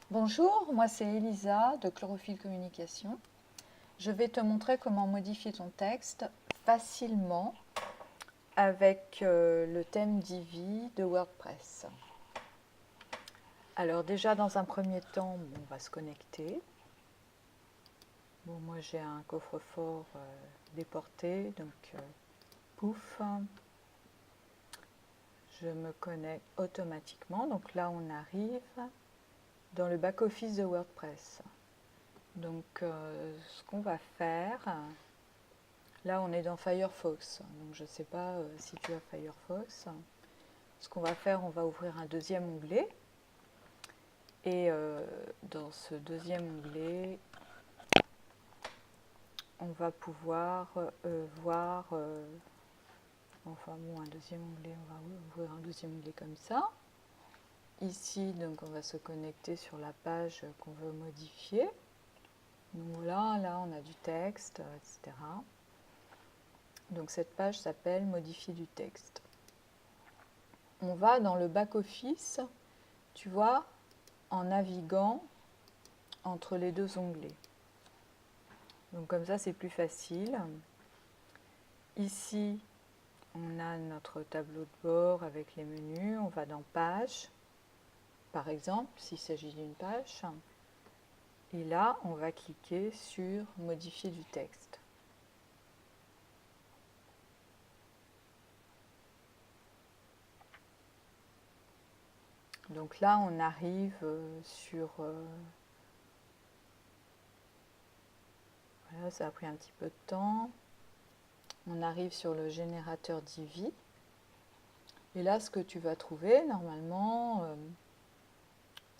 Bonjour, moi c'est Elisa de Chlorophylle Communication. Je vais te montrer comment modifier ton texte facilement avec le thème Divi de WordPress. Alors déjà dans un premier temps, on va se connecter. Bon, moi j'ai un coffre-fort déporté, donc pouf, je me connecte automatiquement. Donc là on arrive dans le back-office de WordPress. Donc ce qu'on va faire, là on est dans Firefox, donc je ne sais pas si tu as Firefox. Ce qu'on va faire, on va ouvrir un deuxième onglet. Et dans ce deuxième onglet, on va pouvoir voir, enfin bon, un deuxième onglet, on va ouvrir un deuxième onglet comme ça. Ici, donc on va se connecter sur la page qu'on veut modifier. Donc voilà, là on a du texte, etc. Donc cette page s'appelle Modifier du texte. On va dans le back-office, tu vois, en naviguant entre les deux onglets. Donc comme ça c'est plus facile. Ici on a notre tableau de bord avec les menus, on va dans page par exemple s'il s'agit d'une page, et là on va cliquer sur modifier du texte. Donc là on arrive sur voilà, ça a pris un petit peu de temps. On arrive sur le générateur Divi. Et là, ce que tu vas trouver, normalement,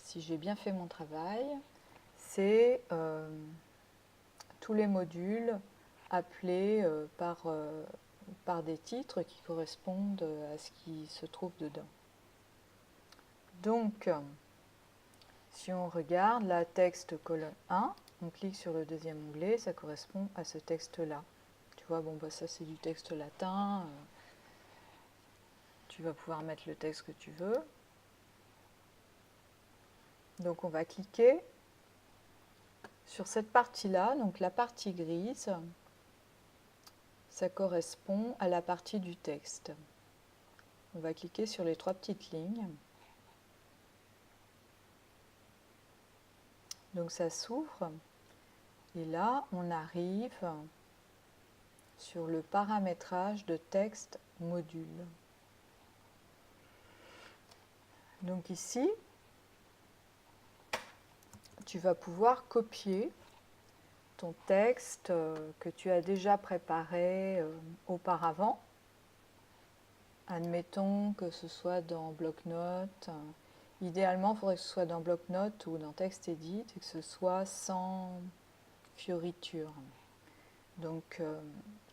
si j'ai bien fait mon travail, c'est tous les modules appelés par des titres qui correspondent à ce qui se trouve dedans. Donc, si on regarde la texte colonne 1, on clique sur le deuxième onglet, ça correspond à ce texte-là. Tu vois, bon, bah, ça c'est du texte latin. Tu vas pouvoir mettre le texte que tu veux. Donc on va cliquer sur cette partie-là, donc la partie grise, ça correspond à la partie du texte. On va cliquer sur les trois petites lignes. Donc ça s'ouvre et là on arrive sur le paramétrage de texte module. Donc ici, tu vas pouvoir copier ton texte que tu as déjà préparé auparavant. Admettons que ce soit dans bloc-notes. Idéalement, il faudrait que ce soit dans bloc-notes ou dans TextEdit et que ce soit sans fioriture. Donc,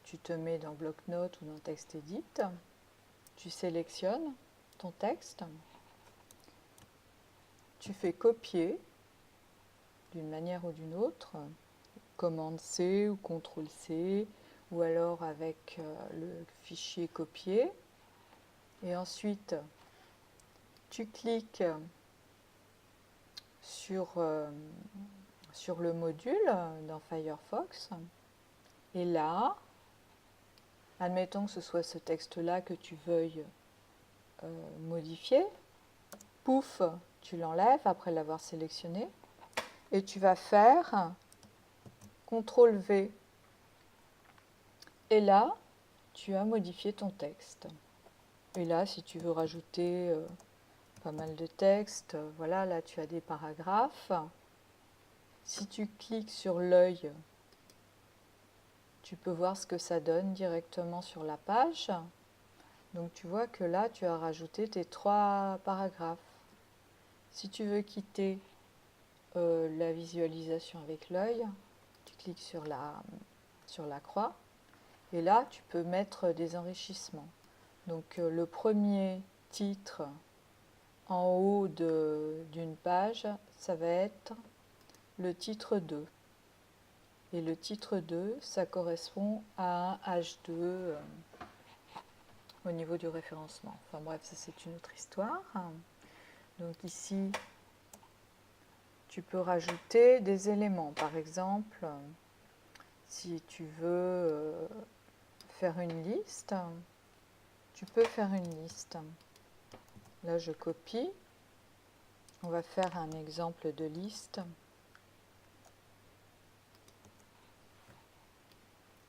tu te mets dans bloc-notes ou dans TextEdit. Tu sélectionnes ton texte. Tu fais copier d'une manière ou d'une autre. Commande C ou CTRL C ou alors avec le fichier copier. Et ensuite, tu cliques sur le module dans Firefox. Et là, admettons que ce soit ce texte-là que tu veuilles modifier. Pouf, tu l'enlèves après l'avoir sélectionné. Et tu vas faire CTRL V. Et là, tu as modifié ton texte. Et là, si tu veux rajouter pas mal de texte, voilà, là tu as des paragraphes. Si tu cliques sur l'œil, tu peux voir ce que ça donne directement sur la page. Donc tu vois que là, tu as rajouté tes 3 paragraphes. Si tu veux quitter la visualisation avec l'œil, tu cliques sur la croix. Et là, tu peux mettre des enrichissements. Donc le premier titre en haut d'une page, ça va être le titre 2. Et le titre 2, ça correspond à un H2 au niveau du référencement. Enfin bref, ça c'est une autre histoire. Donc ici, tu peux rajouter des éléments. Par exemple, si tu veux faire une liste, tu peux faire une liste. Là, je copie. On va faire un exemple de liste.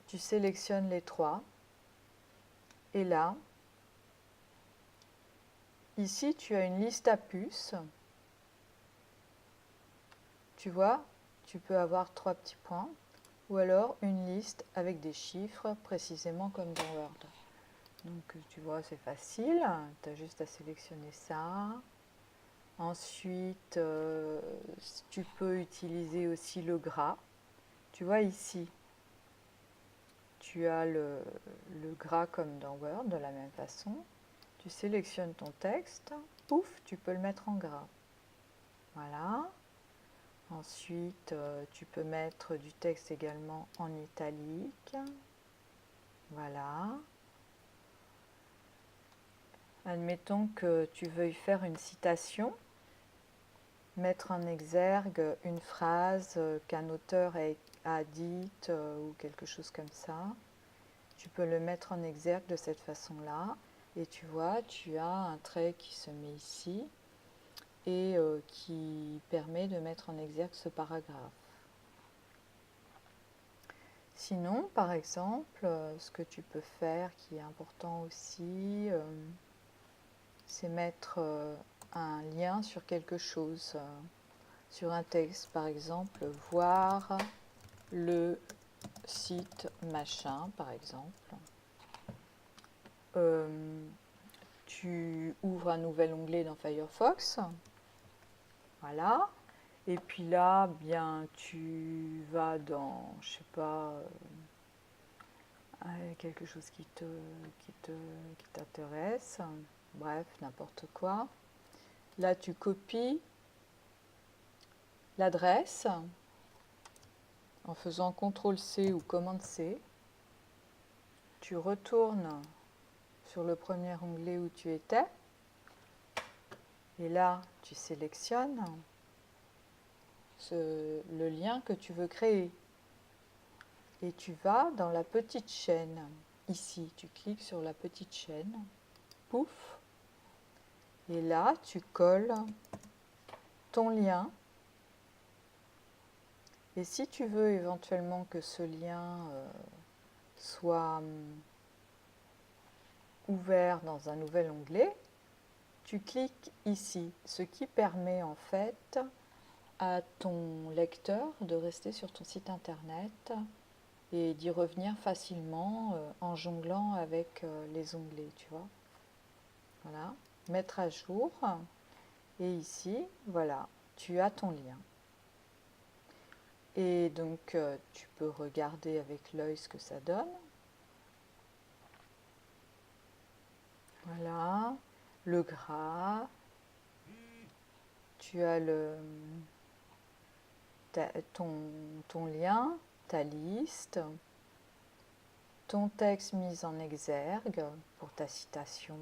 Tu sélectionnes les trois. Et là, ici, tu as une liste à puces. Tu vois, tu peux avoir 3 petits points. Ou alors une liste avec des chiffres, précisément comme dans Word. Donc, tu vois, c'est facile. Tu as juste à sélectionner ça. Ensuite, tu peux utiliser aussi le gras. Tu vois ici, tu as le gras comme dans Word, de la même façon. Tu sélectionnes ton texte, pouf, tu peux le mettre en gras. Voilà. Ensuite, tu peux mettre du texte également en italique. Voilà. Admettons que tu veuilles faire une citation, mettre en exergue une phrase qu'un auteur a dite ou quelque chose comme ça. Tu peux le mettre en exergue de cette façon-là. Et tu vois, tu as un trait qui se met ici et qui permet de mettre en exergue ce paragraphe. Sinon, par exemple, ce que tu peux faire qui est important aussi, c'est mettre un lien sur quelque chose, sur un texte, par exemple, voir le site machin, par exemple. Tu ouvres un nouvel onglet dans Firefox. Voilà. Et puis là, bien, tu vas dans, je sais pas, quelque chose qui t'intéresse. Bref, n'importe quoi. Là, tu copies l'adresse en faisant CTRL-C ou commande-C. Tu retournes sur le premier onglet où tu étais. Et là, tu sélectionnes le lien que tu veux créer. Et tu vas dans la petite chaîne. Ici, tu cliques sur la petite chaîne. Pouf. Et là, tu colles ton lien. Et si tu veux éventuellement que ce lien soit ouvert dans un nouvel onglet, tu cliques ici, ce qui permet en fait à ton lecteur de rester sur ton site internet et d'y revenir facilement en jonglant avec les onglets, tu vois. Voilà, mettre à jour. Et ici, voilà, tu as ton lien. Et donc, tu peux regarder avec l'œil ce que ça donne. Voilà, le gras. Tu as ton lien, ta liste, ton texte mis en exergue pour ta citation.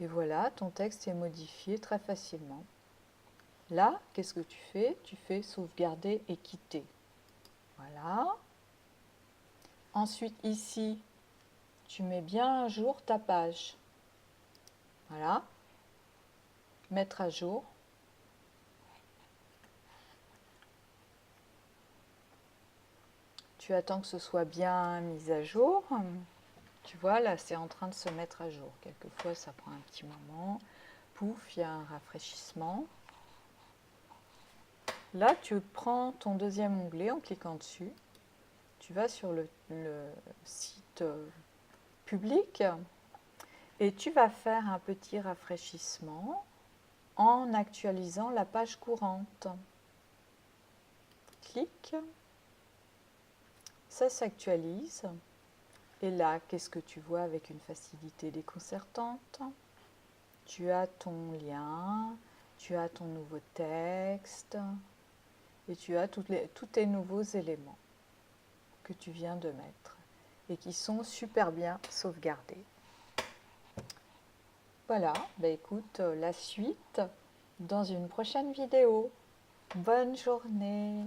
Et voilà, ton texte est modifié très facilement. Là, qu'est-ce que tu fais? Tu fais sauvegarder et quitter. Voilà. Ensuite, ici, tu mets bien à jour ta page. Voilà. Mettre à jour. Tu attends que ce soit bien mis à jour. Tu vois, là, c'est en train de se mettre à jour. Quelquefois, ça prend un petit moment. Pouf, il y a un rafraîchissement. Là, tu prends ton deuxième onglet en cliquant dessus. Tu vas sur le site public et tu vas faire un petit rafraîchissement en actualisant la page courante. Clique. Ça s'actualise. Et là, qu'est-ce que tu vois avec une facilité déconcertante? Tu as ton lien, tu as ton nouveau texte et tu as tous tes nouveaux éléments que tu viens de mettre et qui sont super bien sauvegardés. Voilà, bah écoute, la suite dans une prochaine vidéo. Bonne journée.